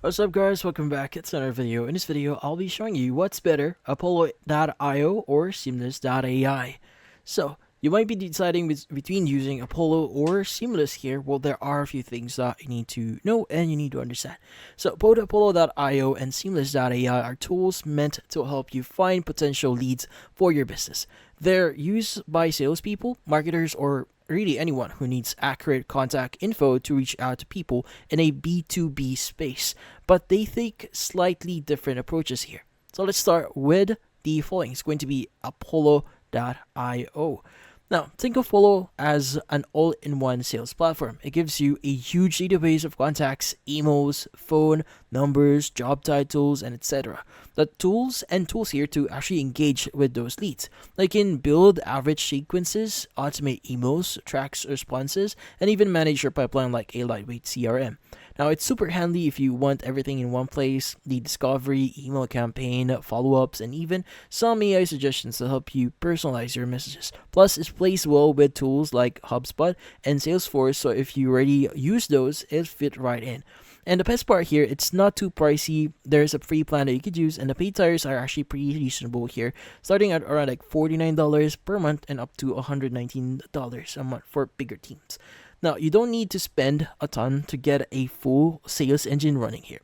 What's up guys, welcome back. It's another video. In this video, I'll be showing you what's better, Apollo.io or Seamless.ai. So, you might be deciding between using Apollo or Seamless here. Well, there are a few things that you need to know and you need to understand. So, both Apollo.io and Seamless.ai are tools meant to help you find potential leads for your business. They're used by salespeople, marketers, or really anyone who needs accurate contact info to reach out to people in a B2B space. But they take slightly different approaches here. So let's start with the following. It's going to be Apollo.io. Now, think of Apollo as an all-in-one sales platform. It gives you a huge database of contacts, emails, phone numbers, job titles, and etc. The tools here to actually engage with those leads. They can build average sequences, automate emails, tracks responses, and even manage your pipeline like a lightweight CRM. Now, it's super handy if you want everything in one place: the discovery, email campaign, follow-ups, and even some AI suggestions to help you personalize your messages. Plus, it plays well with tools like HubSpot and Salesforce, so if you already use those, it fit right in. And the best part here, it's not too pricey. There's a free plan that you could use, and the paid tires are actually pretty reasonable here, starting at around like $49 per month and up to $119 a month for bigger teams. Now, you don't need to spend a ton to get a full sales engine running here.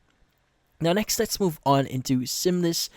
Now, next, let's move on into Seamless.ai.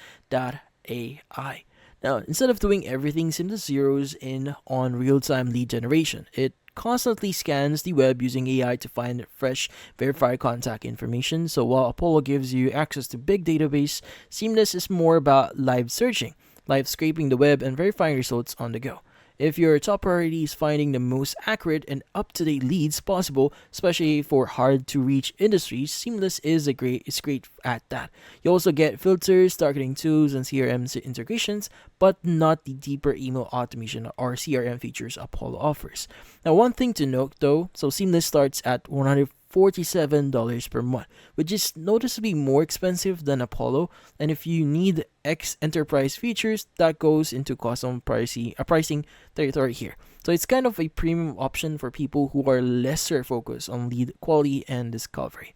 Now, instead of doing everything, Seamless zeroes in on real-time lead generation. It constantly scans the web using AI to find fresh, verified contact information. So while Apollo gives you access to big database, Seamless is more about live searching, live scraping the web, and verifying results on the go. If your top priority is finding the most accurate and up-to-date leads possible, especially for hard-to-reach industries, Seamless is great at that. You also get filters, targeting tools, and CRM integrations, but not the deeper email automation or CRM features Apollo offers. Now, one thing to note though, so Seamless starts at $147 per month, which is noticeably more expensive than Apollo. And if you need X enterprise features, that goes into custom pricing territory here. So it's kind of a premium option for people who are lesser focused on lead quality and discovery.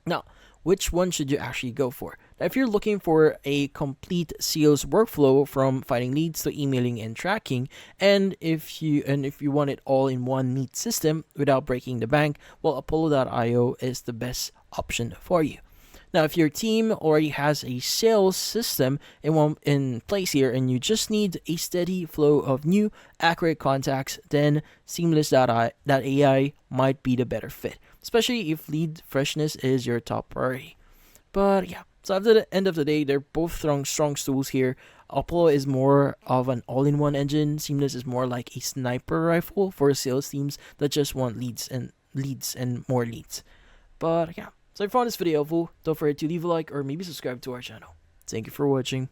Now, which one should you actually go for? Now, if you're looking for a complete sales workflow from finding leads to emailing and tracking, and if you want it all in one neat system without breaking the bank, well, Apollo.io is the best option for you. Now, if your team already has a sales system in place here and you just need a steady flow of new, accurate contacts, then Seamless.ai might be the better fit, especially if lead freshness is your top priority. But yeah, so at the end of the day, they're both strong tools here. Apollo is more of an all-in-one engine. Seamless is more like a sniper rifle for sales teams that just want leads and more leads. But yeah. So if you found this video helpful, don't forget to leave a like or maybe subscribe to our channel. Thank you for watching.